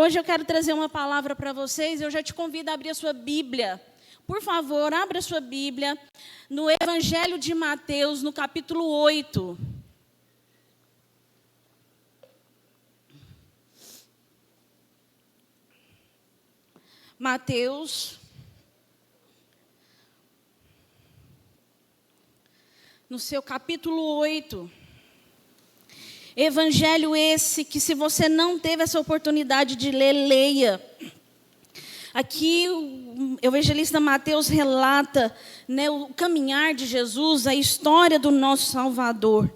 Hoje eu quero trazer uma palavra para vocês. Eu já te convido a abrir a sua Bíblia. Por favor, abra a sua Bíblia no Evangelho de Mateus, no capítulo 8. Mateus, no seu capítulo 8. Evangelho esse que, se você não teve essa oportunidade de ler, leia. Aqui o evangelista Mateus relata, o caminhar de Jesus, a história do nosso Salvador.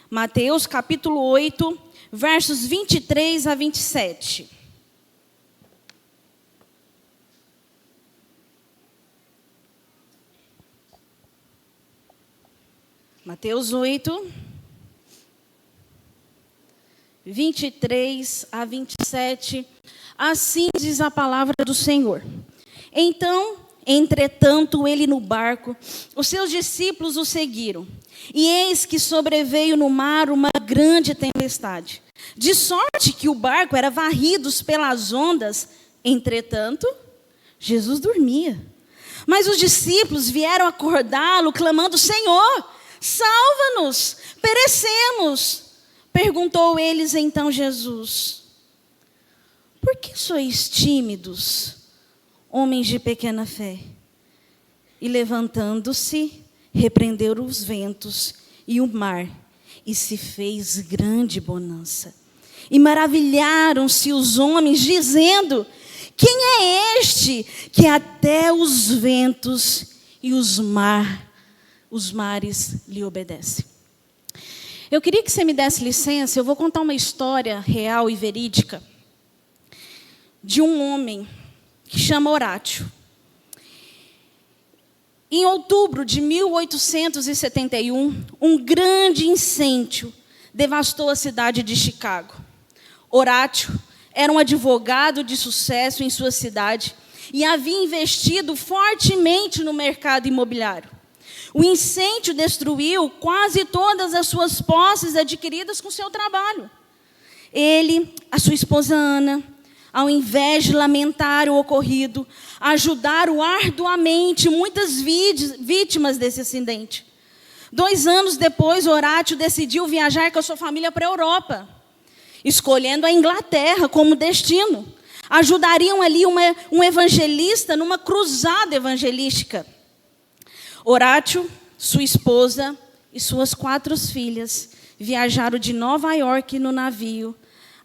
Mateus capítulo 8, versos 23 a 27. Mateus 8, 23 a 27, assim diz a palavra do Senhor. Então, entretanto, ele no barco, os seus discípulos o seguiram. E eis que sobreveio no mar uma grande tempestade, de sorte que o barco era varrido pelas ondas. Entretanto, Jesus dormia. Mas os discípulos vieram acordá-lo, clamando: Senhor, salva-nos, perecemos. Perguntou eles então Jesus: por que sois tímidos, homens de pequena fé? E levantando-se, repreendeu os ventos e o mar, e se fez grande bonança. E maravilharam-se os homens, dizendo: quem é este que até os ventos e os mares lhe obedecem? Eu queria que você me desse licença, eu vou contar uma história real e verídica de um homem que chama Horácio. Em outubro de 1871, um grande incêndio devastou a cidade de Chicago. Horácio era um advogado de sucesso em sua cidade e havia investido fortemente no mercado imobiliário. O incêndio destruiu quase todas as suas posses adquiridas com seu trabalho. Ele, a sua esposa Ana, ao invés de lamentar o ocorrido, ajudaram arduamente muitas vítimas desse acidente. 2 anos depois, Horácio decidiu viajar com a sua família para a Europa, escolhendo a Inglaterra como destino. Ajudariam ali um evangelista numa cruzada evangelística. Horácio, sua esposa e suas 4 filhas viajaram de Nova York no navio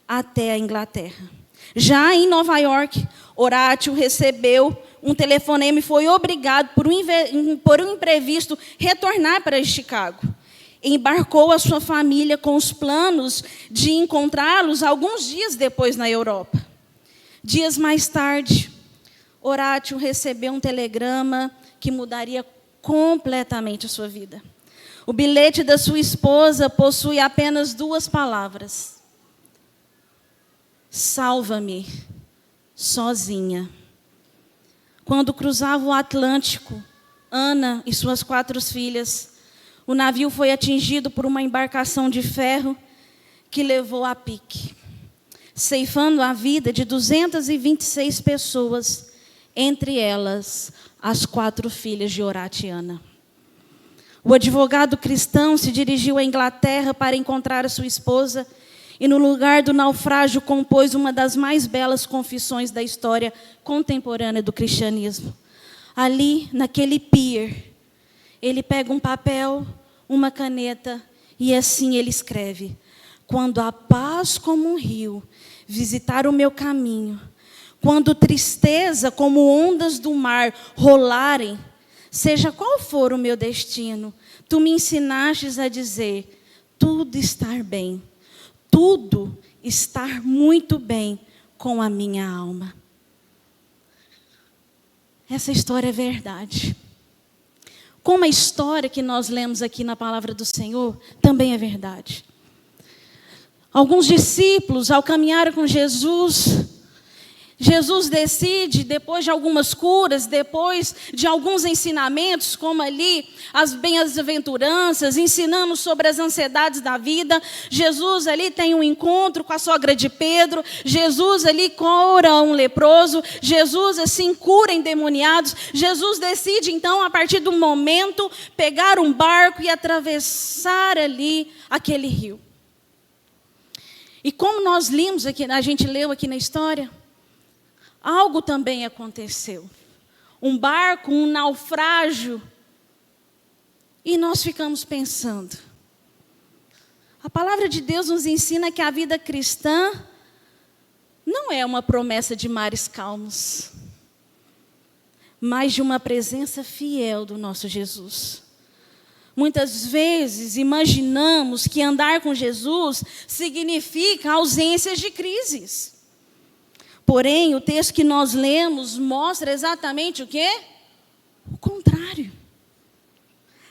até a Inglaterra. Já em Nova York, Horácio recebeu um telefonema e foi obrigado, por um imprevisto, retornar para Chicago. Embarcou a sua família com os planos de encontrá-los alguns dias depois na Europa. Dias mais tarde, Horácio recebeu um telegrama que mudaria completamente a sua vida. O bilhete da sua esposa possui apenas 2 palavras: salva-me, sozinha. Quando cruzava o Atlântico, Ana e suas 4 filhas, o navio foi atingido por uma embarcação de ferro que levou a pique, ceifando a vida de 226 pessoas, entre elas as 4 filhas de Horácio e Ana. O advogado cristão se dirigiu à Inglaterra para encontrar a sua esposa e, no lugar do naufrágio, compôs uma das mais belas confissões da história contemporânea do cristianismo. Ali, naquele pier, ele pega um papel, uma caneta e assim ele escreve: quando a paz como um rio visitar o meu caminho, quando tristeza como ondas do mar rolarem, seja qual for o meu destino, tu me ensinastes a dizer: tudo está bem, tudo está muito bem com a minha alma. Essa história é verdade. Como a história que nós lemos aqui na palavra do Senhor, também é verdade. Alguns discípulos, ao caminhar com Jesus, Jesus decide, depois de algumas curas, depois de alguns ensinamentos, como ali as bem-aventuranças, ensinando sobre as ansiedades da vida. Jesus ali tem um encontro com a sogra de Pedro. Jesus ali cura um leproso. Jesus assim cura endemoniados. Jesus decide então, a partir do momento, pegar um barco e atravessar ali aquele rio. E como nós lemos aqui, a gente leu aqui na história, algo também aconteceu. Um barco, um naufrágio. E nós ficamos pensando. A palavra de Deus nos ensina que a vida cristã não é uma promessa de mares calmos, mas de uma presença fiel do nosso Jesus. Muitas vezes imaginamos que andar com Jesus significa ausências de crises. Porém, o texto que nós lemos mostra exatamente o quê? O contrário.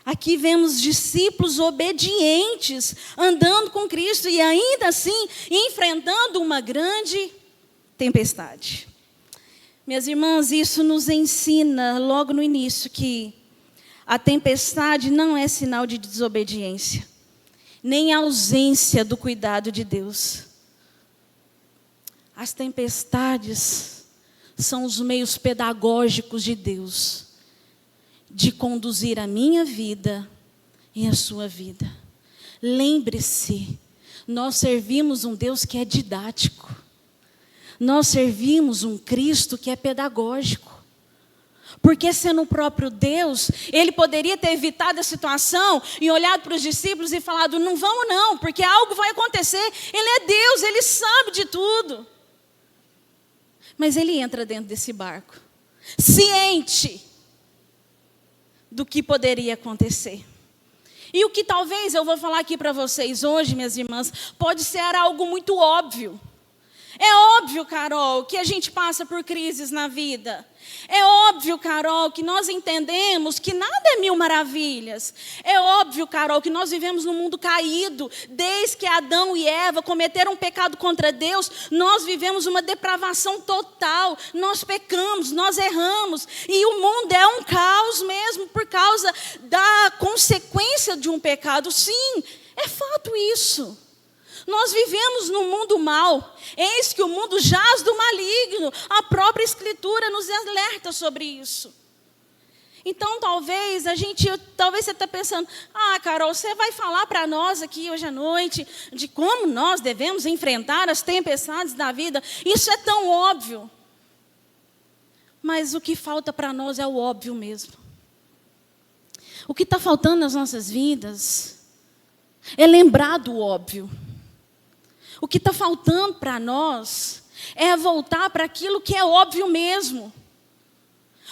Aqui vemos discípulos obedientes, andando com Cristo e ainda assim enfrentando uma grande tempestade. Minhas irmãs, isso nos ensina logo no início que a tempestade não é sinal de desobediência, nem ausência do cuidado de Deus. As tempestades são os meios pedagógicos de Deus de conduzir a minha vida e a sua vida. Lembre-se, nós servimos um Deus que é didático. Nós servimos um Cristo que é pedagógico. Porque sendo o próprio Deus, Ele poderia ter evitado a situação e olhado para os discípulos e falado, não vamos não, porque algo vai acontecer. Ele é Deus, Ele sabe de tudo. Mas Ele entra dentro desse barco, ciente do que poderia acontecer. E o que talvez eu vou falar aqui para vocês hoje, minhas irmãs, pode ser algo muito óbvio. É óbvio, Carol, que a gente passa por crises na vida. É óbvio, Carol, que nós entendemos que nada é mil maravilhas. É óbvio, Carol, que nós vivemos num mundo caído. Desde que Adão e Eva cometeram um pecado contra Deus, nós vivemos uma depravação total. Nós pecamos, nós erramos. E o mundo é um caos mesmo por causa da consequência de um pecado. Sim, é fato isso. Nós vivemos num mundo mau. Eis que o mundo jaz do maligno. A própria Escritura nos alerta sobre isso. Então, talvez você está pensando, Carol, você vai falar para nós aqui hoje à noite de como nós devemos enfrentar as tempestades da vida. Isso é tão óbvio. Mas o que falta para nós é o óbvio mesmo. O que está faltando nas nossas vidas é lembrar do óbvio. O que está faltando para nós é voltar para aquilo que é óbvio mesmo.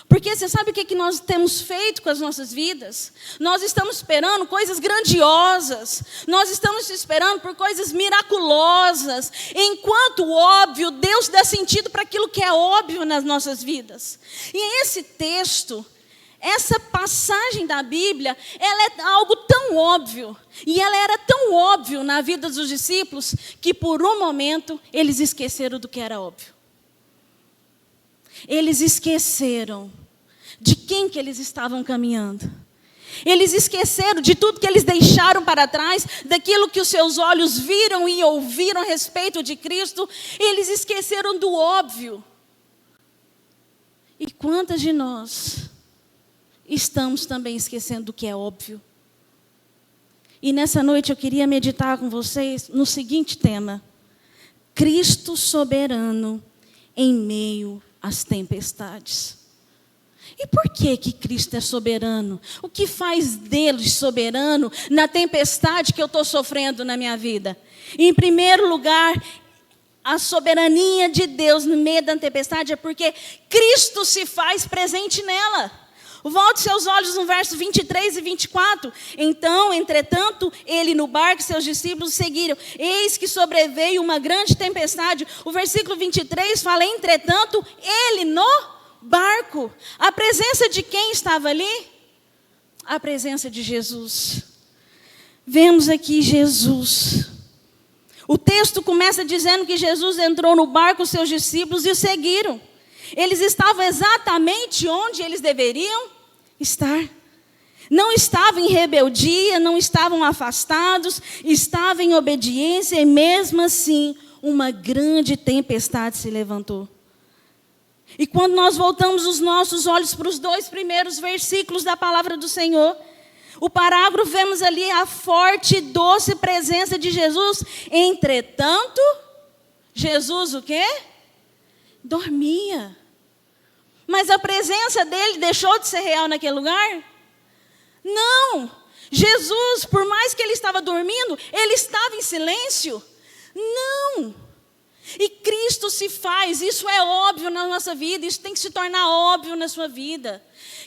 Porque você sabe o que nós temos feito com as nossas vidas? Nós estamos esperando coisas grandiosas. Nós estamos esperando por coisas miraculosas. Enquanto o óbvio, Deus dá sentido para aquilo que é óbvio nas nossas vidas. E esse texto, essa passagem da Bíblia, ela é algo tão óbvio. E ela era tão óbvio na vida dos discípulos que por um momento eles esqueceram do que era óbvio. Eles esqueceram de quem que eles estavam caminhando. Eles esqueceram de tudo que eles deixaram para trás, daquilo que os seus olhos viram e ouviram a respeito de Cristo. Eles esqueceram do óbvio. E quantas de nós estamos também esquecendo do que é óbvio? E nessa noite eu queria meditar com vocês no seguinte tema: Cristo soberano em meio às tempestades. E por que Cristo é soberano? O que faz dele soberano na tempestade que eu estou sofrendo na minha vida? Em primeiro lugar, a soberania de Deus no meio da tempestade é porque Cristo se faz presente nela. Volte seus olhos no verso 23 e 24. Então, entretanto, ele no barco e seus discípulos seguiram. Eis que sobreveio uma grande tempestade. O versículo 23 fala, entretanto, ele no barco. A presença de quem estava ali? A presença de Jesus. Vemos aqui Jesus, O texto começa dizendo que Jesus entrou no barco com seus discípulos e o seguiram. Eles estavam exatamente onde eles deveriam estar. Não estavam em rebeldia, não estavam afastados, estavam em obediência e mesmo assim uma grande tempestade se levantou. E quando nós voltamos os nossos olhos para os 2 primeiros versículos da palavra do Senhor, o parágrafo, vemos ali a forte e doce presença de Jesus. Entretanto, Jesus o quê? Dormia. Mas a presença dele deixou de ser real naquele lugar? Não. Jesus, por mais que ele estava dormindo, ele estava em silêncio? Não. E Cristo se faz, isso é óbvio na nossa vida, isso tem que se tornar óbvio na sua vida.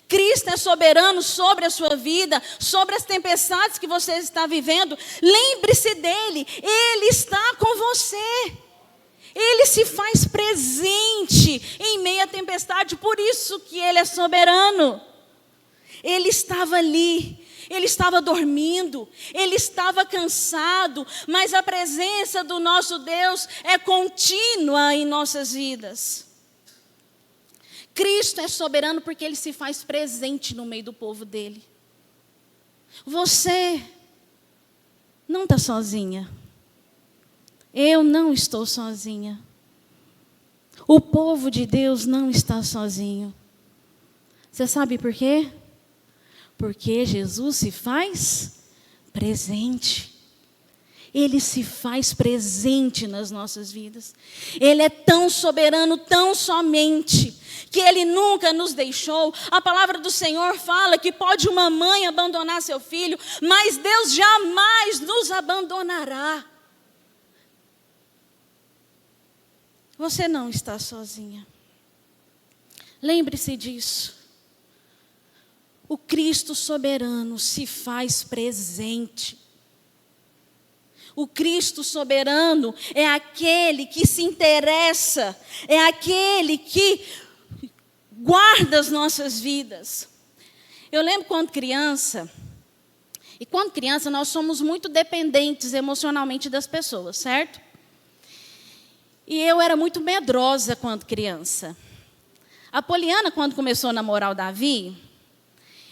Cristo é soberano sobre a sua vida, sobre as tempestades que você está vivendo. Lembre-se dele, ele está com você. Ele se faz presente em meio à tempestade, por isso que ele é soberano. Ele estava ali, ele estava dormindo, ele estava cansado, mas a presença do nosso Deus é contínua em nossas vidas. Cristo é soberano porque ele se faz presente no meio do povo dele. Você não está sozinha. Eu não estou sozinha. O povo de Deus não está sozinho. Você sabe por quê? Porque Jesus se faz presente. Ele se faz presente nas nossas vidas. Ele é tão soberano, tão somente, que ele nunca nos deixou. A palavra do Senhor fala que pode uma mãe abandonar seu filho, mas Deus jamais nos abandonará. Você não está sozinha. Lembre-se disso. O Cristo soberano se faz presente. O Cristo soberano é aquele que se interessa, é aquele que guarda as nossas vidas. Eu lembro quando criança nós somos muito dependentes emocionalmente das pessoas, certo? E eu era muito medrosa quando criança. A Poliana, quando começou a namorar o Davi,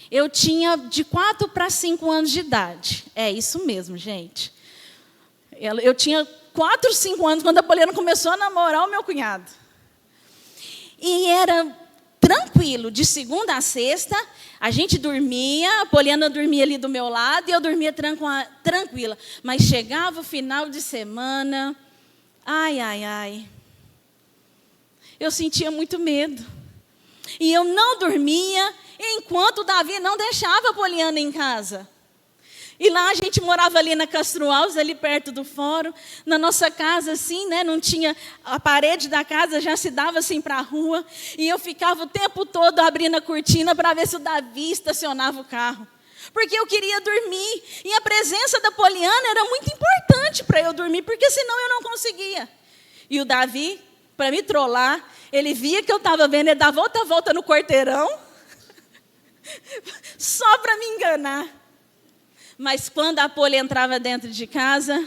eu tinha de 4 para 5 anos de idade. É isso mesmo, gente. Eu tinha 4, 5 anos quando a Poliana começou a namorar o meu cunhado. E era tranquilo, de segunda a sexta, a gente dormia, a Poliana dormia ali do meu lado e eu dormia tranquila. Mas chegava o final de semana, ai, eu sentia muito medo. E eu não dormia enquanto o Davi não deixava a Poliana em casa. E lá a gente morava ali na Castro Alves, ali perto do fórum. Na nossa casa, assim, né, não tinha... A parede da casa já se dava assim para a rua. E eu ficava o tempo todo abrindo a cortina para ver se o Davi estacionava o carro. Porque eu queria dormir. E a presença da Poliana era muito importante para eu dormir, porque senão eu não conseguia. E o Davi, para me trollar, ele via que eu estava vendo, ele dava outra volta no quarteirão, só para me enganar. Mas quando a Poli entrava dentro de casa,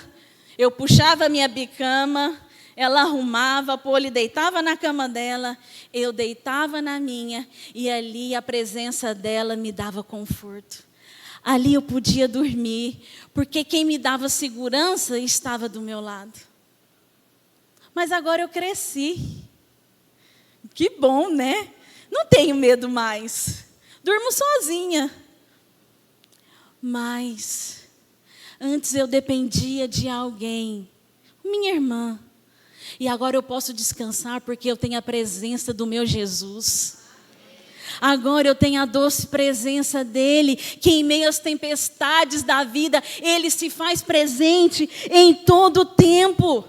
eu puxava a minha bicama, ela arrumava, a Poli deitava na cama dela, eu deitava na minha, e ali a presença dela me dava conforto. Ali eu podia dormir, porque quem me dava segurança estava do meu lado. Mas agora eu cresci. Que bom, né? Não tenho medo mais. Durmo sozinha. Mas antes eu dependia de alguém, minha irmã. E agora eu posso descansar porque eu tenho a presença do meu Jesus. Agora eu tenho a doce presença dele, que em meio às tempestades da vida, ele se faz presente em todo o tempo.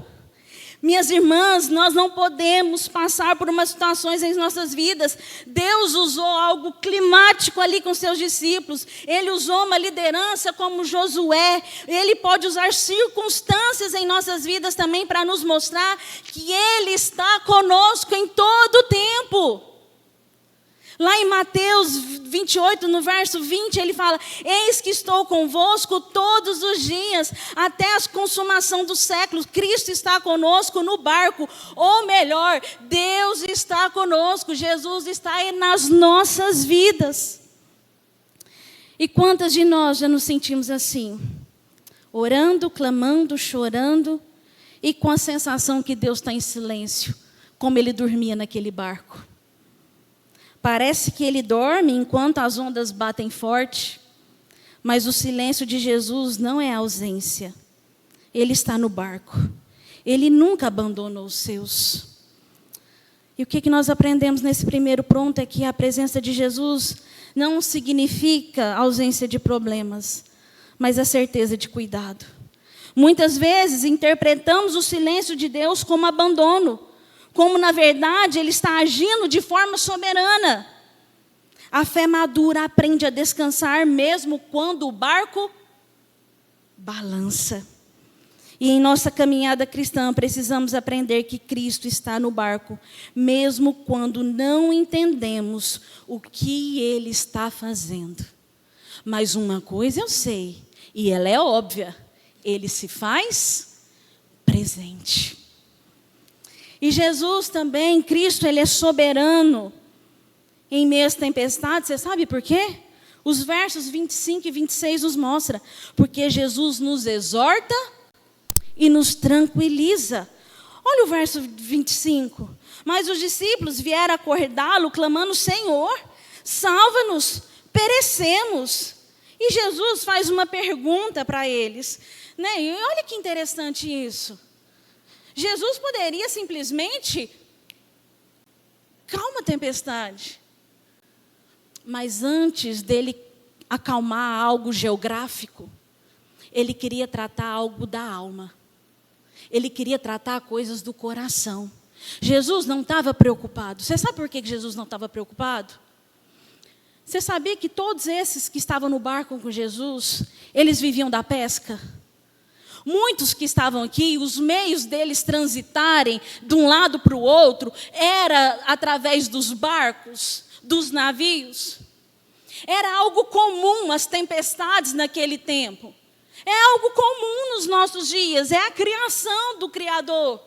Minhas irmãs, nós não podemos passar por umas situações em nossas vidas. Deus usou algo climático ali com seus discípulos. Ele usou uma liderança como Josué. Ele pode usar circunstâncias em nossas vidas também para nos mostrar que ele está conosco em todo o tempo. Lá em Mateus 28, no verso 20, ele fala: eis que estou convosco todos os dias, até a consumação dos séculos. Cristo está conosco no barco, ou melhor, Deus está conosco, Jesus está aí nas nossas vidas. E quantas de nós já nos sentimos assim? Orando, clamando, chorando, e com a sensação que Deus está em silêncio, como ele dormia naquele barco. Parece que ele dorme enquanto as ondas batem forte, mas o silêncio de Jesus não é ausência. Ele está no barco. Ele nunca abandonou os seus. E o que nós aprendemos nesse primeiro ponto é que a presença de Jesus não significa ausência de problemas, mas a certeza de cuidado. Muitas vezes interpretamos o silêncio de Deus como abandono, como, na verdade, Ele está agindo de forma soberana. A fé madura aprende a descansar mesmo quando o barco balança. E em nossa caminhada cristã, precisamos aprender que Cristo está no barco, mesmo quando não entendemos o que Ele está fazendo. Mas uma coisa eu sei, e ela é óbvia: Ele se faz presente. E Jesus também, Cristo, Ele é soberano em meio às tempestades. Você sabe por quê? Os versos 25 e 26 nos mostram. Porque Jesus nos exorta e nos tranquiliza. Olha o verso 25. Mas os discípulos vieram acordá-lo, clamando: Senhor, salva-nos, perecemos. E Jesus faz uma pergunta para eles. Né? E olha que interessante isso. Jesus poderia simplesmente: calma a tempestade. Mas antes dele acalmar algo geográfico, ele queria tratar algo da alma. Ele queria tratar coisas do coração. Jesus não estava preocupado. Você sabe por que Jesus não estava preocupado? Você sabia que todos esses que estavam no barco com Jesus, eles viviam da pesca? Muitos que estavam aqui, os meios deles transitarem de um lado para o outro, era através dos barcos, dos navios. Era algo comum as tempestades naquele tempo. É algo comum nos nossos dias, é a criação do Criador.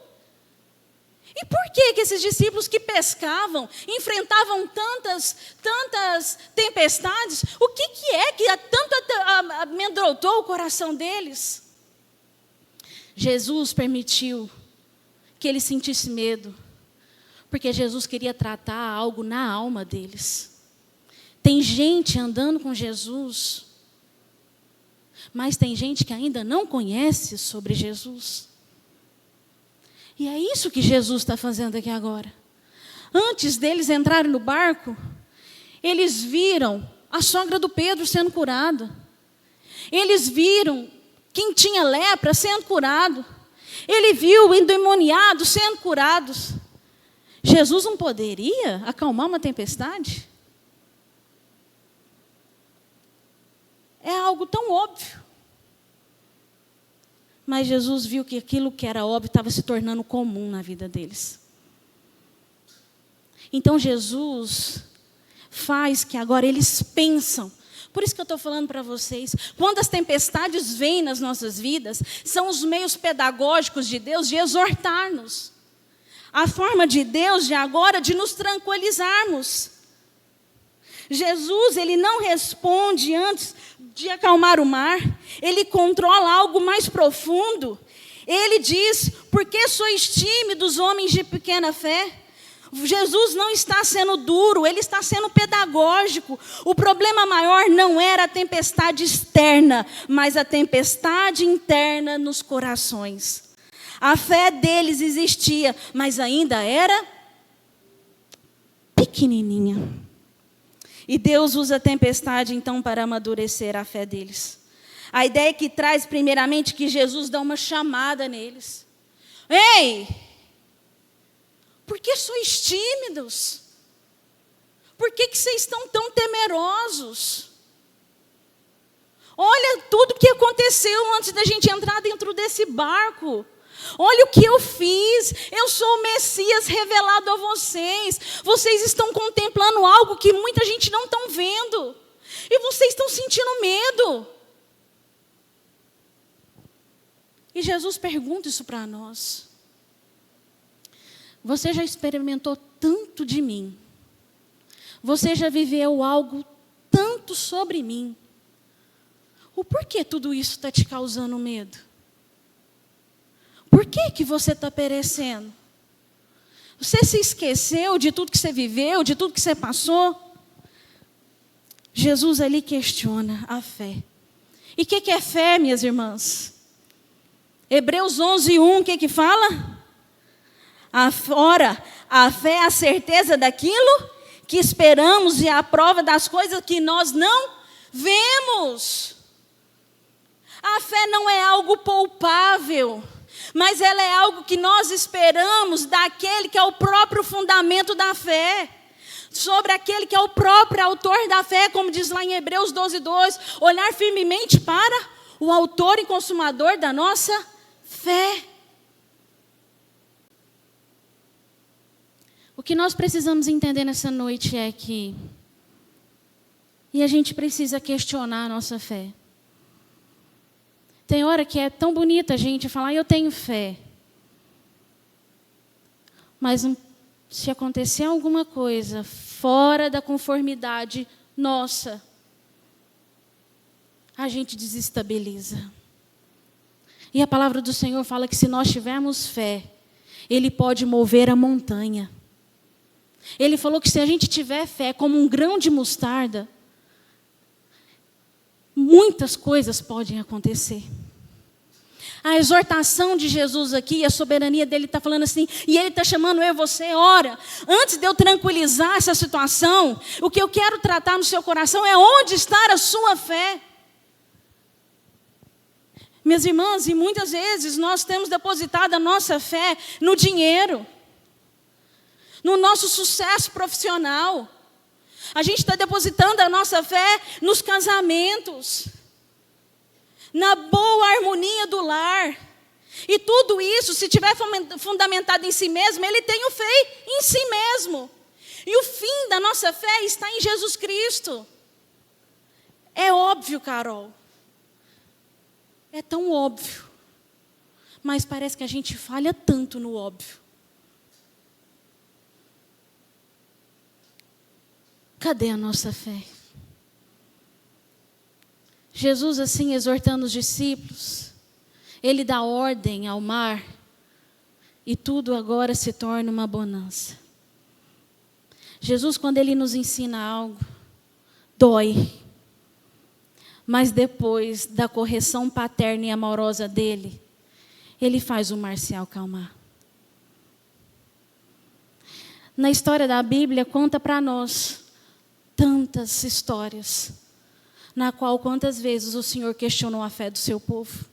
E por que esses discípulos que pescavam, enfrentavam tantas tempestades, o que é que tanto amedrontou o coração deles? Jesus permitiu que eles sentissem medo, porque Jesus queria tratar algo na alma deles. Tem gente andando com Jesus, mas tem gente que ainda não conhece sobre Jesus. E é isso que Jesus está fazendo aqui agora. Antes deles entrarem no barco, eles viram a sogra do Pedro sendo curada. Eles viram quem tinha lepra sendo curado. Ele viu o endemoniado sendo curados. Jesus não poderia acalmar uma tempestade? É algo tão óbvio. Mas Jesus viu que aquilo que era óbvio estava se tornando comum na vida deles. Então Jesus faz que agora eles pensam. Por isso que eu estou falando para vocês, quando as tempestades vêm nas nossas vidas, são os meios pedagógicos de Deus de exortar-nos. A forma de Deus de agora de nos tranquilizarmos. Jesus, ele não responde antes de acalmar o mar, ele controla algo mais profundo. Ele diz: por que sois tímidos, homens de pequena fé? Jesus não está sendo duro, ele está sendo pedagógico. O problema maior não era a tempestade externa, mas a tempestade interna nos corações. A fé deles existia, mas ainda era pequenininha. E Deus usa a tempestade, então, para amadurecer a fé deles. A ideia que traz, primeiramente, que Jesus dá uma chamada neles. Ei! Por que sois tímidos? Por que vocês estão tão temerosos? Olha tudo que aconteceu antes da gente entrar dentro desse barco. Olha o que eu fiz. Eu sou o Messias revelado a vocês. Vocês estão contemplando algo que muita gente não está vendo. E vocês estão sentindo medo. E Jesus pergunta isso para nós. Você já experimentou tanto de mim? Você já viveu algo tanto sobre mim? O porquê tudo isso está te causando medo? Por que você está perecendo? Você se esqueceu de tudo que você viveu, de tudo que você passou? Jesus ali questiona a fé. E o que é fé, minhas irmãs? Hebreus 11:1, o que fala? Ora, a fé é a certeza daquilo que esperamos e a prova das coisas que nós não vemos. A fé não é algo palpável, mas ela é algo que nós esperamos daquele que é o próprio fundamento da fé. Sobre aquele que é o próprio autor da fé, como diz lá em Hebreus 12:2, olhar firmemente para o autor e consumador da nossa fé. O que nós precisamos entender nessa noite é que, e a gente precisa questionar a nossa fé. Tem hora que é tão bonita a gente falar, eu tenho fé. Mas se acontecer alguma coisa fora da conformidade nossa, a gente desestabiliza. E a palavra do Senhor fala que se nós tivermos fé, Ele pode mover a montanha. Ele falou que se a gente tiver fé como um grão de mostarda, muitas coisas podem acontecer. A exortação de Jesus aqui, a soberania dele está falando assim, e ele está chamando eu e você, ora, antes de eu tranquilizar essa situação, o que eu quero tratar no seu coração é onde está a sua fé. Minhas irmãs, e muitas vezes nós temos depositado a nossa fé no dinheiro, no nosso sucesso profissional. A gente está depositando a nossa fé nos casamentos, na boa harmonia do lar. E tudo isso, se tiver fundamentado em si mesmo, ele tem o fé em si mesmo. E o fim da nossa fé está em Jesus Cristo. É óbvio, Carol. É tão óbvio. Mas parece que a gente falha tanto no óbvio. Cadê a nossa fé? Jesus, assim, exortando os discípulos, ele dá ordem ao mar, e tudo agora se torna uma bonança. Jesus, quando ele nos ensina algo, dói. Mas depois da correção paterna e amorosa dele, ele faz o mar se acalmar. Na história da Bíblia, conta para nós tantas histórias, na qual quantas vezes o Senhor questionou a fé do seu povo.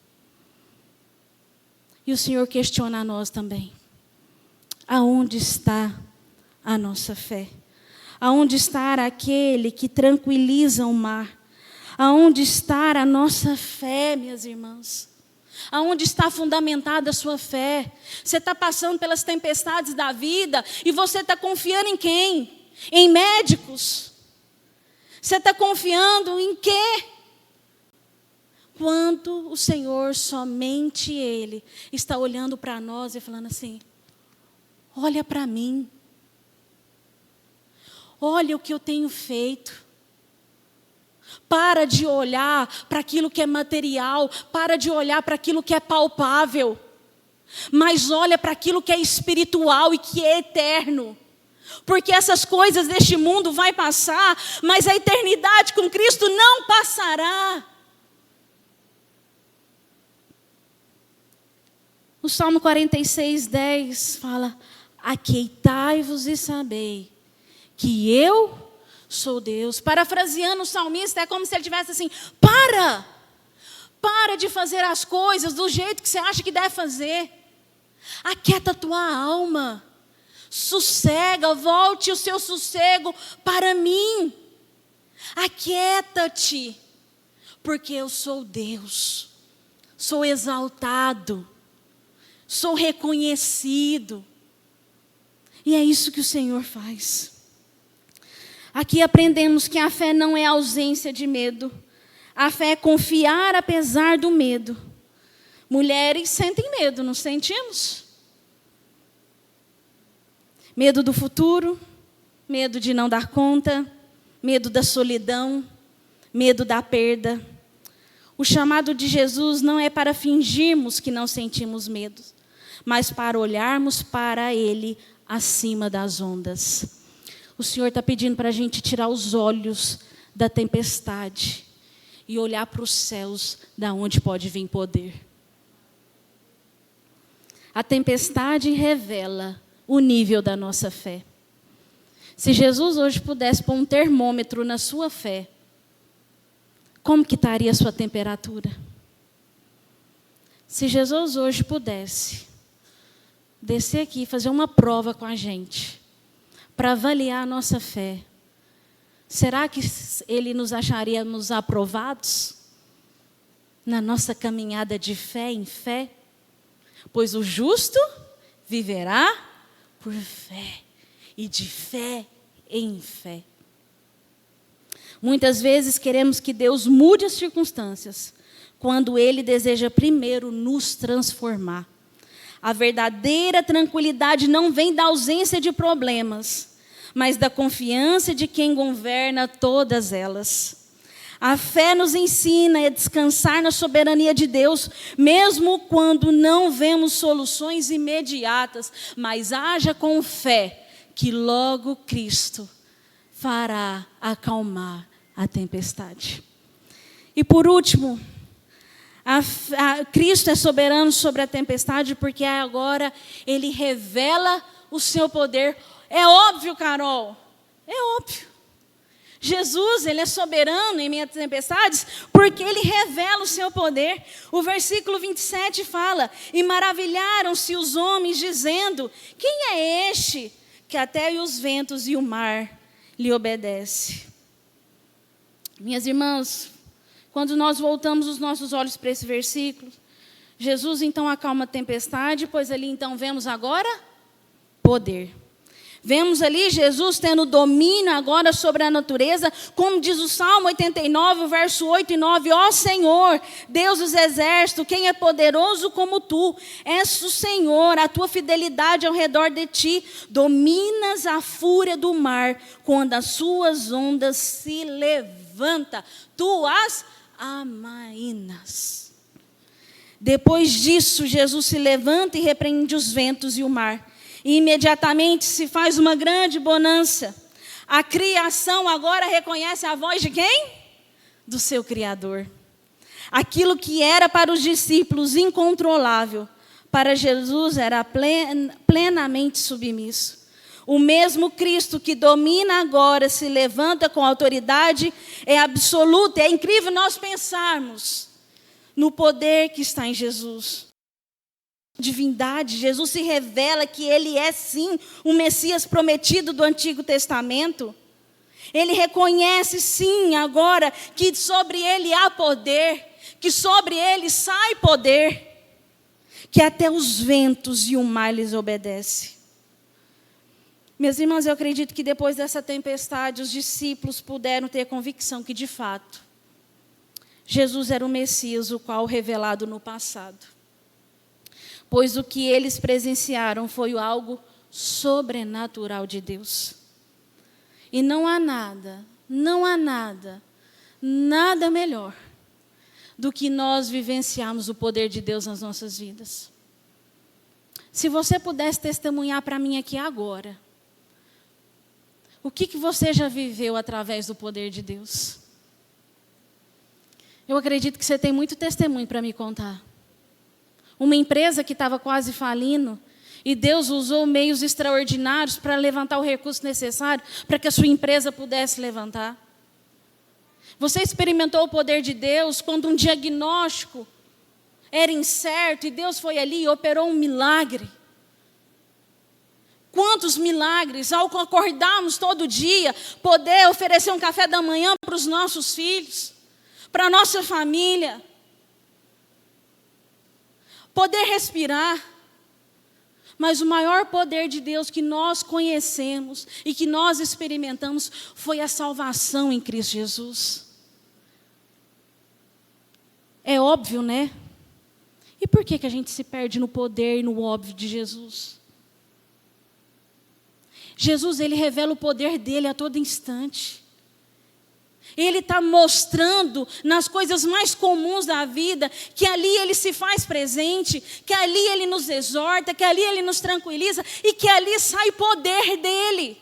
E o Senhor questiona a nós também. Aonde está a nossa fé? Aonde está aquele que tranquiliza o mar? Aonde está a nossa fé, minhas irmãs? Aonde está fundamentada a sua fé? Você está passando pelas tempestades da vida e você está confiando em quem? Em médicos? Você está confiando em quê? Quando o Senhor, somente Ele, está olhando para nós e falando assim, olha para mim. Olha o que eu tenho feito. Para de olhar para aquilo que é material, para de olhar para aquilo que é palpável, mas olha para aquilo que é espiritual e que é eterno. Porque essas coisas deste mundo vão passar, mas a eternidade com Cristo não passará. O Salmo 46:10 fala, aqueitai-vos e sabei que eu sou Deus. Parafraseando o salmista, é como se ele tivesse assim, para de fazer as coisas do jeito que você acha que deve fazer. Aquieta a tua alma. Sossega, volte o seu sossego para mim. Aquieta-te, porque eu sou Deus. Sou exaltado. sou reconhecido. E é isso que o Senhor faz. Aqui aprendemos que a fé não é ausência de medo. A fé é confiar apesar do medo. Mulheres sentem medo, não sentimos? Medo do futuro, medo de não dar conta, medo da solidão, medo da perda. O chamado de Jesus não é para fingirmos que não sentimos medo, mas para olharmos para Ele acima das ondas. O Senhor está pedindo para a gente tirar os olhos da tempestade e olhar para os céus, da onde pode vir poder. A tempestade revela o nível da nossa fé. Se Jesus hoje pudesse pôr um termômetro na sua fé, como que estaria a sua temperatura? Se Jesus hoje pudesse descer aqui e fazer uma prova com a gente, para avaliar a nossa fé, será que Ele nos acharíamos aprovados na nossa caminhada de fé em fé? Pois o justo viverá por fé, e de fé em fé. Muitas vezes queremos que Deus mude as circunstâncias, quando Ele deseja primeiro nos transformar. A verdadeira tranquilidade não vem da ausência de problemas, mas da confiança de quem governa todas elas. A fé nos ensina a descansar na soberania de Deus, mesmo quando não vemos soluções imediatas, mas haja com fé que logo Cristo fará acalmar a tempestade. E por último, Cristo é soberano sobre a tempestade, porque agora Ele revela o seu poder. É óbvio, Carol, é óbvio. Jesus, Ele é soberano em meio às tempestades, porque Ele revela o seu poder. O versículo 27 fala: e maravilharam-se os homens, dizendo: quem é este, que até os ventos e o mar lhe obedecem? Minhas irmãs, quando nós voltamos os nossos olhos para esse versículo, Jesus então acalma a tempestade, pois ali então vemos agora poder. Vemos ali Jesus tendo domínio agora sobre a natureza, como diz o Salmo 89, verso 8 e 9. Ó Senhor, Deus dos exércitos, quem é poderoso como Tu? És o Senhor, a Tua fidelidade ao redor de Ti. Dominas a fúria do mar, quando as suas ondas se levantam. Tu as amainas. Depois disso, Jesus se levanta e repreende os ventos e o mar. E imediatamente se faz uma grande bonança. A criação agora reconhece a voz de quem? Do seu Criador. Aquilo que era para os discípulos incontrolável, para Jesus era plenamente submisso. O mesmo Cristo que domina agora, se levanta com autoridade, é absoluto. É incrível nós pensarmos no poder que está em Jesus. Divindade, Jesus se revela que Ele é sim o Messias prometido do Antigo Testamento. Ele reconhece sim agora que sobre Ele há poder, que sobre Ele sai poder, que até os ventos e o mar lhes obedecem. Meus irmãos, eu acredito que depois dessa tempestade, os discípulos puderam ter convicção que de fato, Jesus era o Messias, o qual revelado no passado. Pois o que eles presenciaram foi algo sobrenatural de Deus. E não há nada melhor do que nós vivenciarmos o poder de Deus nas nossas vidas. Se você pudesse testemunhar para mim aqui agora, o que você já viveu através do poder de Deus? Eu acredito que você tem muito testemunho para me contar. Uma empresa que estava quase falindo, e Deus usou meios extraordinários para levantar o recurso necessário para que a sua empresa pudesse levantar. Você experimentou o poder de Deus quando um diagnóstico era incerto e Deus foi ali e operou um milagre. Quantos milagres, ao acordarmos todo dia, poder oferecer um café da manhã para os nossos filhos, para a nossa família. Poder respirar, Mas o maior poder de Deus que nós conhecemos e que nós experimentamos foi a salvação em Cristo Jesus. É óbvio, né? E por que a gente se perde no poder e no óbvio de Jesus? Jesus, ele revela o poder dele a todo instante. Ele está mostrando nas coisas mais comuns da vida que ali ele se faz presente, que ali ele nos exorta, que ali ele nos tranquiliza e que ali sai poder dele.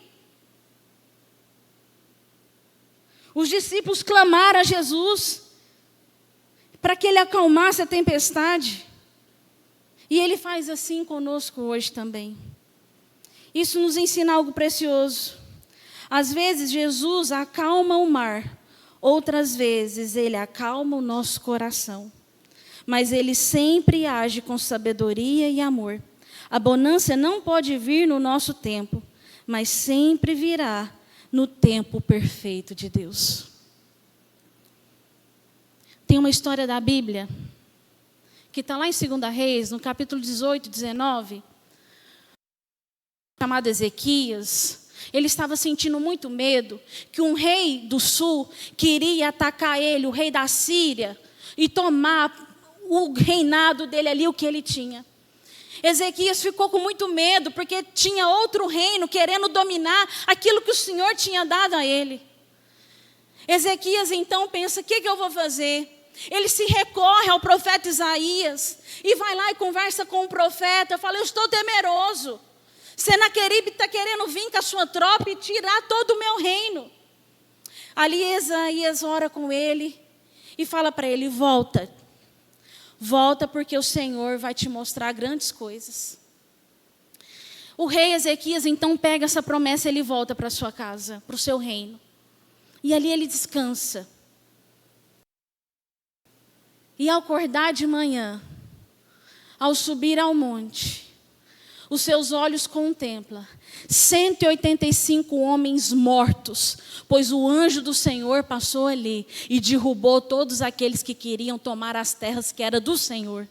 Os discípulos clamaram a Jesus para que ele acalmasse a tempestade. E ele faz assim conosco hoje também. Isso nos ensina algo precioso. Às vezes Jesus acalma o mar, outras vezes ele acalma o nosso coração. Mas ele sempre age com sabedoria e amor. A bonança não pode vir no nosso tempo, mas sempre virá no tempo perfeito de Deus. Tem uma história da Bíblia que está lá em 2 Reis, no capítulo 18, 19, chamado Ezequias. Ele estava sentindo muito medo que um rei do sul queria atacar ele, o rei da Síria, e tomar o reinado dele ali, o que ele tinha. Ezequias ficou com muito medo, porque tinha outro reino querendo dominar aquilo que o Senhor tinha dado a ele. Ezequias então pensa, o que eu vou fazer? Ele se recorre ao profeta Isaías e vai lá e conversa com o profeta. Fala, eu estou temeroso. Senaqueribe está querendo vir com a sua tropa e tirar todo o meu reino. Ali Isaías ora com ele e fala para ele, volta. Volta porque o Senhor vai te mostrar grandes coisas. O rei Ezequias então pega essa promessa e ele volta para sua casa, para o seu reino. E ali ele descansa. E ao acordar de manhã, ao subir ao monte, os seus olhos contemplam 185 homens mortos, pois o anjo do Senhor passou ali e derrubou todos aqueles que queriam tomar as terras que era do Senhor.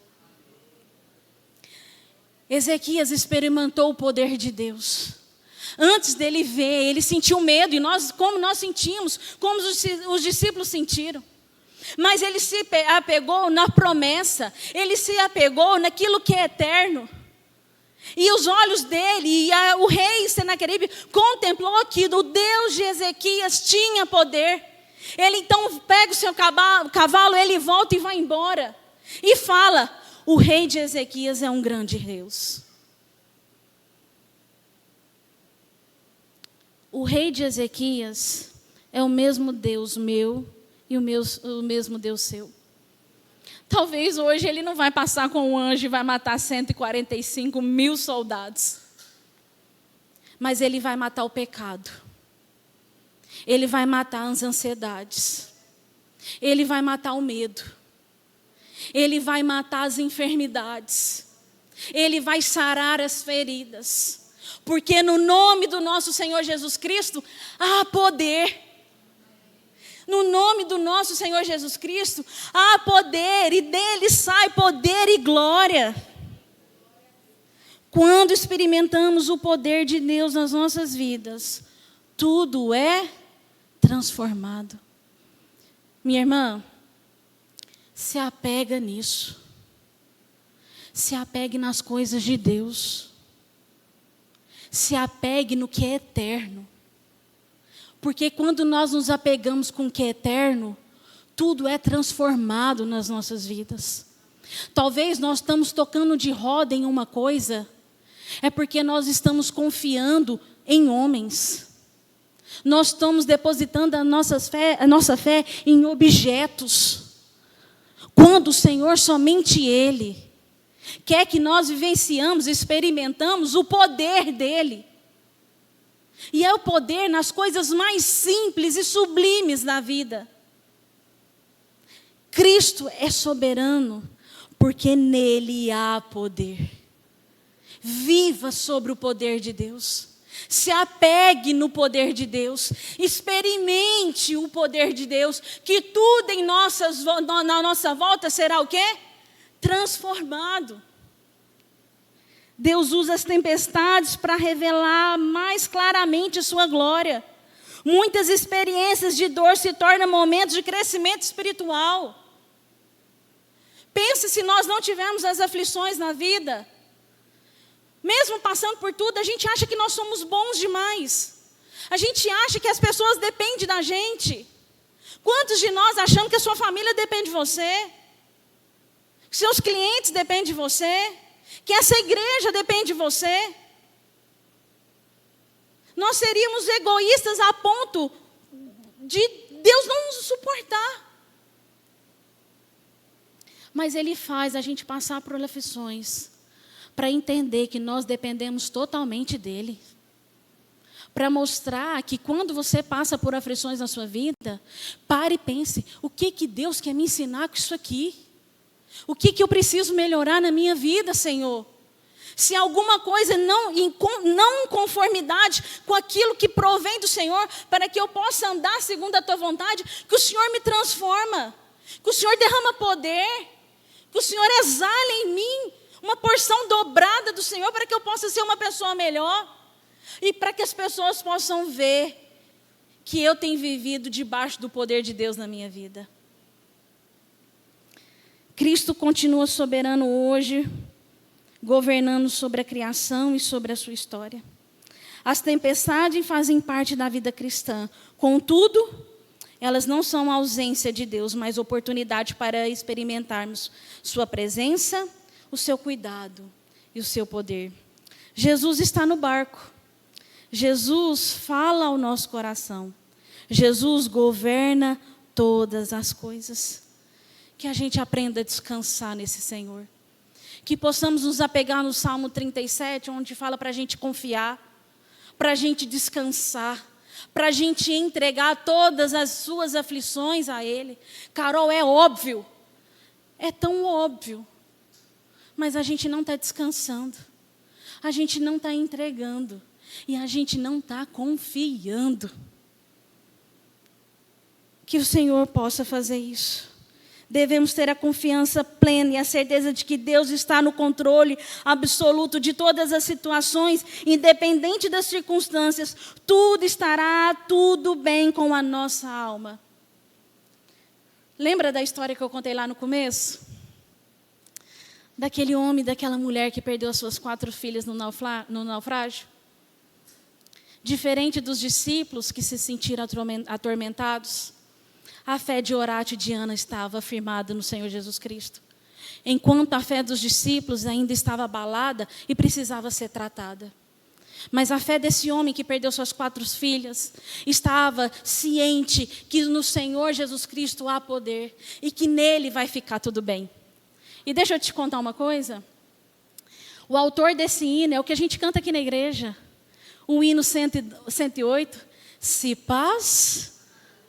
Ezequias experimentou o poder de Deus. Antes dele ver, ele sentiu medo, e como nós sentimos, como os discípulos sentiram. Mas ele se apegou na promessa, ele se apegou naquilo que é eterno. E os olhos dele, o rei Senaqueribe contemplou que o Deus de Ezequias tinha poder. Ele então pega o seu cavalo, ele volta e vai embora. E fala, o rei de Ezequias é um grande Deus. O rei de Ezequias é o mesmo Deus meu e o mesmo Deus seu. Talvez hoje ele não vai passar com um anjo e vai matar 145 mil soldados. Mas ele vai matar o pecado. Ele vai matar as ansiedades. Ele vai matar o medo. Ele vai matar as enfermidades. Ele vai sarar as feridas. Porque no nome do nosso Senhor Jesus Cristo há poder. No nome do nosso Senhor Jesus Cristo, há poder e dele sai poder e glória. Quando experimentamos o poder de Deus nas nossas vidas, tudo é transformado. Minha irmã, se apega nisso. Se apegue nas coisas de Deus. Se apegue no que é eterno. Porque quando nós nos apegamos com o que é eterno, tudo é transformado nas nossas vidas. Talvez nós estamos tocando de roda em uma coisa, é porque nós estamos confiando em homens. Nós estamos depositando a nossa fé em objetos. Quando o Senhor, somente Ele, quer que nós vivenciamos, experimentamos o poder dEle. E é o poder nas coisas mais simples e sublimes da vida. Cristo é soberano, porque nele há poder. Viva sobre o poder de Deus. Se apegue no poder de Deus. Experimente o poder de Deus, que tudo na nossa volta será o quê? Transformado. Deus usa as tempestades para revelar mais claramente a sua glória. Muitas experiências de dor se tornam momentos de crescimento espiritual. Pense se nós não tivermos as aflições na vida. Mesmo passando por tudo, a gente acha que nós somos bons demais. A gente acha que as pessoas dependem da gente. Quantos de nós achamos que a sua família depende de você? Que seus clientes dependem de você? Que essa igreja depende de você? Nós seríamos egoístas a ponto de Deus não nos suportar. Mas Ele faz a gente passar por aflições para entender que nós dependemos totalmente dEle. Para mostrar que quando você passa por aflições na sua vida, pare e pense, o que Deus quer me ensinar com isso aqui? O que eu preciso melhorar na minha vida, Senhor? Se alguma coisa não em conformidade com aquilo que provém do Senhor, para que eu possa andar segundo a Tua vontade, que o Senhor me transforma, que o Senhor derrama poder, que o Senhor exala em mim uma porção dobrada do Senhor, para que eu possa ser uma pessoa melhor, e para que as pessoas possam ver que eu tenho vivido debaixo do poder de Deus na minha vida. Cristo continua soberano hoje, governando sobre a criação e sobre a sua história. As tempestades fazem parte da vida cristã. Contudo, elas não são ausência de Deus, mas oportunidade para experimentarmos sua presença, o seu cuidado e o seu poder. Jesus está no barco. Jesus fala ao nosso coração. Jesus governa todas as coisas. Que a gente aprenda a descansar nesse Senhor. Que possamos nos apegar no Salmo 37, onde fala para a gente confiar, para a gente descansar, para a gente entregar todas as suas aflições a Ele. Carol, é óbvio, é tão óbvio, mas a gente não está descansando, a gente não está entregando e a gente não está confiando. Que o Senhor possa fazer isso. Devemos ter a confiança plena e a certeza de que Deus está no controle absoluto de todas as situações, independente das circunstâncias. Tudo bem com a nossa alma. Lembra da história que eu contei lá no começo? Daquele homem, daquela mulher que perdeu as suas 4 filhas no naufrágio? Diferente dos discípulos que se sentiram atormentados, a fé de Horácio e de Ana estava firmada no Senhor Jesus Cristo. Enquanto a fé dos discípulos ainda estava abalada e precisava ser tratada. Mas a fé desse homem que perdeu suas 4 filhas estava ciente que no Senhor Jesus Cristo há poder e que nele vai ficar tudo bem. E deixa eu te contar uma coisa. O autor desse hino é o que a gente canta aqui na igreja. O hino 108. Se paz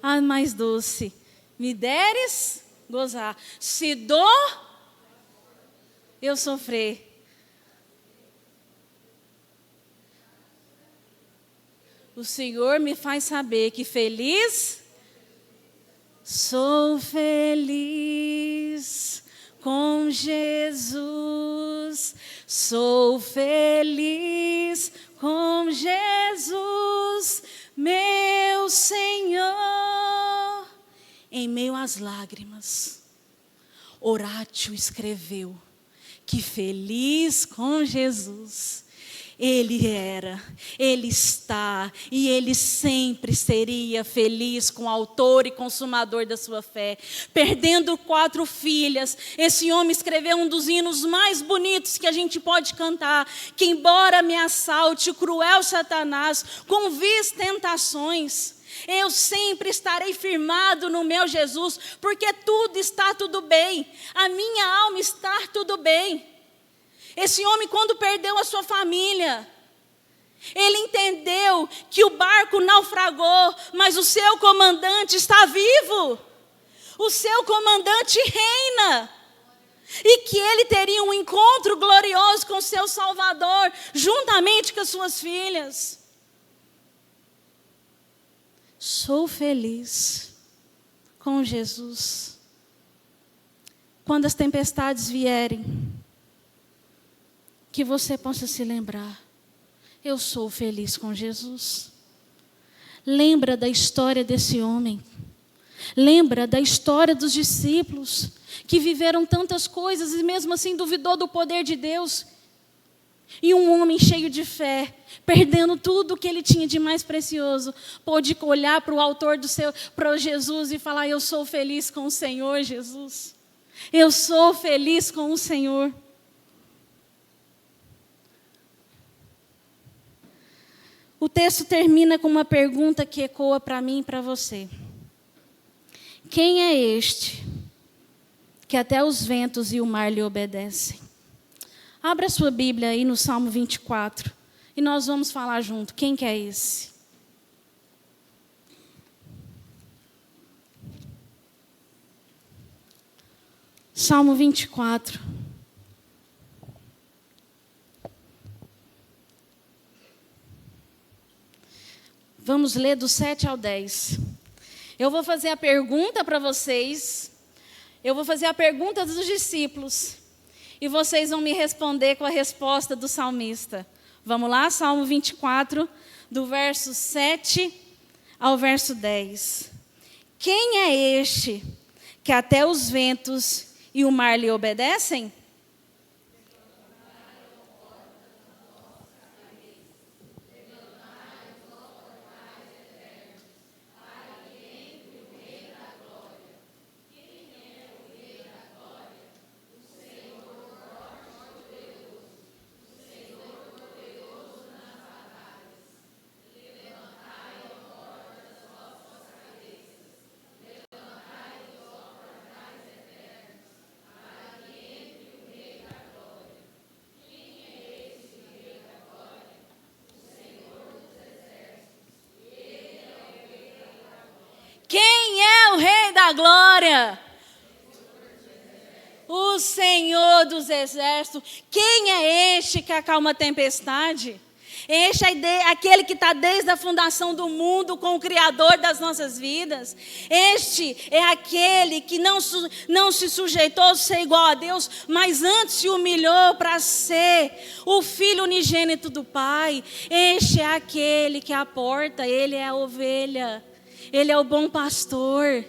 a mais doce me deres gozar, se dor eu sofrer, o Senhor me faz saber que feliz, sou feliz com Jesus, sou feliz com Jesus, meu Senhor. Em meio às lágrimas, Horácio escreveu que feliz com Jesus ele era, ele está e ele sempre seria feliz com o autor e consumador da sua fé. Perdendo 4 filhas, esse homem escreveu um dos hinos mais bonitos que a gente pode cantar, que embora me assalte o cruel Satanás com vis tentações, eu sempre estarei firmado no meu Jesus, porque tudo bem, a minha alma está tudo bem. Esse homem, quando perdeu a sua família, ele entendeu que o barco naufragou, mas o seu comandante está vivo. O seu comandante reina. E que ele teria um encontro glorioso com o seu Salvador, juntamente com as suas filhas. Sou feliz com Jesus. Quando as tempestades vierem, que você possa se lembrar: eu sou feliz com Jesus. Lembra da história desse homem. Lembra da história dos discípulos, que viveram tantas coisas e mesmo assim duvidou do poder de Deus. E um homem cheio de fé, perdendo tudo que ele tinha de mais precioso, pôde olhar para o autor para Jesus e falar: eu sou feliz com o Senhor Jesus. Eu sou feliz com o Senhor. O texto termina com uma pergunta que ecoa para mim e para você. Quem é este que até os ventos e o mar lhe obedecem? Abra sua Bíblia aí no Salmo 24 e nós vamos falar junto. Quem que é esse? Salmo 24. Vamos ler do 7 ao 10. Eu vou fazer a pergunta para vocês. Eu vou fazer a pergunta dos discípulos. E vocês vão me responder com a resposta do salmista. Vamos lá? Salmo 24, do verso 7 ao verso 10. Quem é este que até os ventos e o mar lhe obedecem? Quem é o Rei da Glória? O Senhor dos Exércitos. Quem é este que acalma a tempestade? Este é aquele que está desde a fundação do mundo com o Criador das nossas vidas. Este é aquele que não se sujeitou a ser igual a Deus, mas antes se humilhou para ser o Filho unigênito do Pai. Este é aquele que é a porta, ele é a ovelha. Ele é o bom pastor.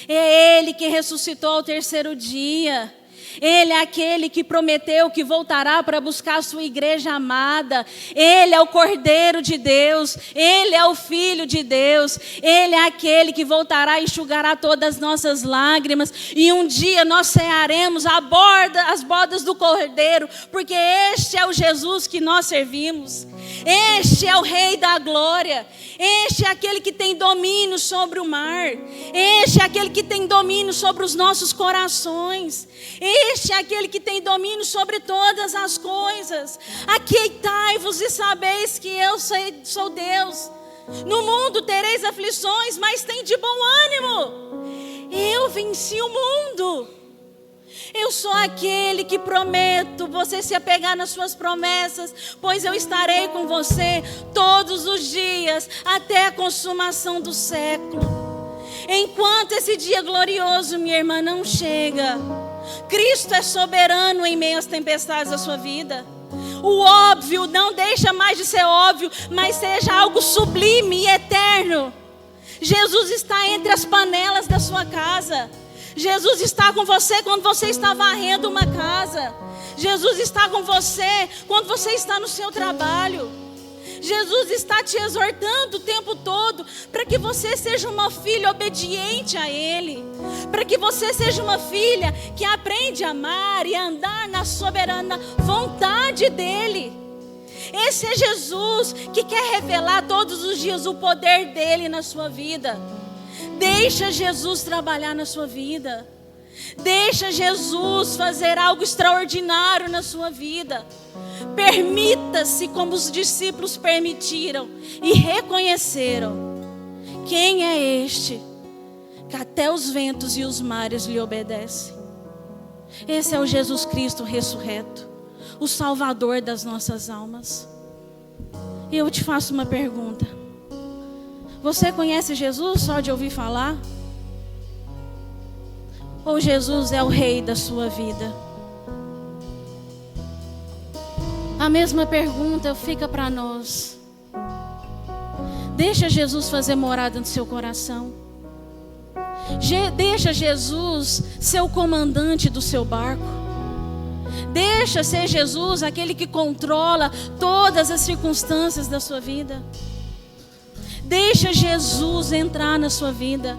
É Ele que ressuscitou ao terceiro dia. Ele é aquele que prometeu que voltará para buscar a sua igreja amada. Ele é o Cordeiro de Deus. Ele é o Filho de Deus. Ele é aquele que voltará e enxugará todas as nossas lágrimas. E um dia nós cearemos as bordas do Cordeiro, porque este é o Jesus que nós servimos. Este é o Rei da Glória. Este é aquele que tem domínio sobre o mar. Este é aquele que tem domínio sobre os nossos corações. Este é aquele que tem domínio sobre todas as coisas. Aquietai-vos e sabeis que eu sou Deus. No mundo tereis aflições, mas tem de bom ânimo. Eu venci o mundo. Eu sou aquele que prometo você se apegar nas suas promessas, pois eu estarei com você todos os dias, até a consumação do século. Enquanto esse dia glorioso, minha irmã, não chega, Cristo é soberano em meio às tempestades da sua vida. O óbvio não deixa mais de ser óbvio, mas seja algo sublime e eterno. Jesus está entre as panelas da sua casa. Jesus está com você quando você está varrendo uma casa. Jesus está com você quando você está no seu trabalho. Jesus está te exortando o tempo todo para que você seja uma filha obediente a Ele. Para que você seja uma filha que aprende a amar e a andar na soberana vontade dEle. Esse é Jesus que quer revelar todos os dias o poder dEle na sua vida. Deixa Jesus trabalhar na sua vida. Deixa Jesus fazer algo extraordinário na sua vida. Permita-se como os discípulos permitiram e reconheceram. Quem é este que até os ventos e os mares lhe obedecem? Esse é o Jesus Cristo ressurreto, o Salvador das nossas almas. E eu te faço uma pergunta. Você conhece Jesus só de ouvir falar? Ou Jesus é o Rei da sua vida? A mesma pergunta fica para nós. Deixa Jesus fazer morada no seu coração. Deixa Jesus ser o comandante do seu barco. Deixa ser Jesus aquele que controla todas as circunstâncias da sua vida. Deixa Jesus entrar na sua vida.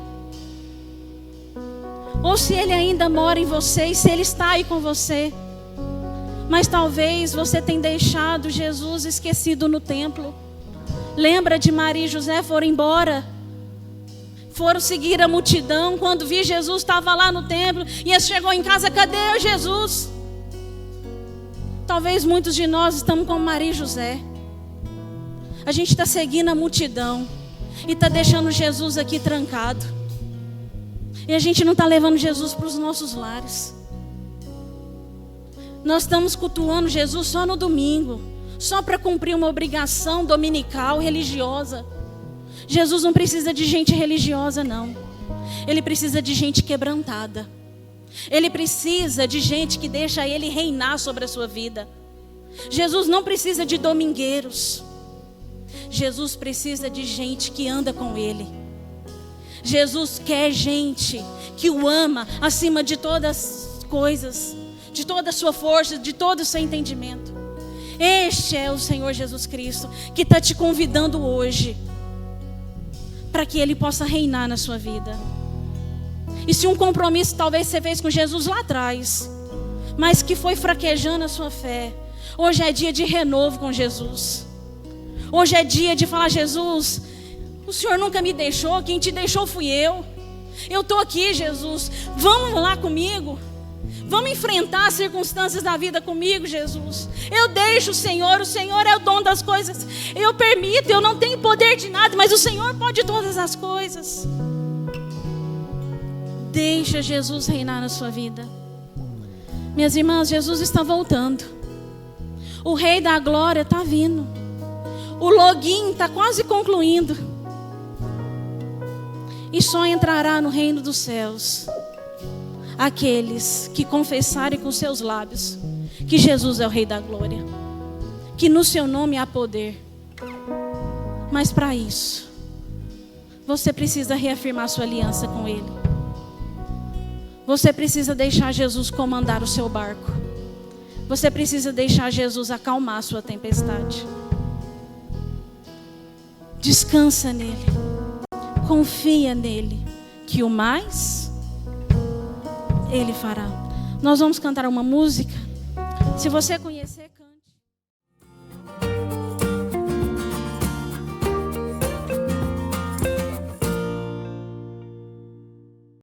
Ou se Ele ainda mora em você, e se Ele está aí com você, mas talvez você tenha deixado Jesus esquecido no templo. Lembra de Maria e José? Foram embora, foram seguir a multidão. Quando vi Jesus estava lá no templo, e eles chegou em casa, cadê Jesus? Talvez muitos de nós estamos como Maria e José. A gente está seguindo a multidão e está deixando Jesus aqui trancado. E a gente não está levando Jesus para os nossos lares. Nós estamos cultuando Jesus só no domingo, só para cumprir uma obrigação dominical, religiosa. Jesus não precisa de gente religiosa, não. Ele precisa de gente quebrantada. Ele precisa de gente que deixa Ele reinar sobre a sua vida. Jesus não precisa de domingueiros. Jesus precisa de gente que anda com Ele. Jesus quer gente que o ama acima de todas as coisas, de toda a sua força, de todo o seu entendimento. Este é o Senhor Jesus Cristo que está te convidando hoje para que Ele possa reinar na sua vida. E se um compromisso talvez você fez com Jesus lá atrás, mas que foi fraquejando a sua fé, hoje é dia de renovo com Jesus. Hoje é dia de falar: Jesus, o Senhor nunca me deixou, quem te deixou fui eu. Eu estou aqui, Jesus, vamos lá comigo. Vamos enfrentar as circunstâncias da vida comigo, Jesus. Eu deixo o Senhor é o dono das coisas. Eu permito, eu não tenho poder de nada, mas o Senhor pode todas as coisas. Deixa Jesus reinar na sua vida. Minhas irmãs, Jesus está voltando. O Rei da Glória está vindo. O login está quase concluindo. E só entrará no reino dos céus aqueles que confessarem com seus lábios que Jesus é o Rei da Glória, que no seu nome há poder. Mas para isso, você precisa reafirmar sua aliança com Ele. Você precisa deixar Jesus comandar o seu barco. Você precisa deixar Jesus acalmar a sua tempestade. Descansa nele. Confia nele, que o mais Ele fará. Nós vamos cantar uma música. Se você conhecer...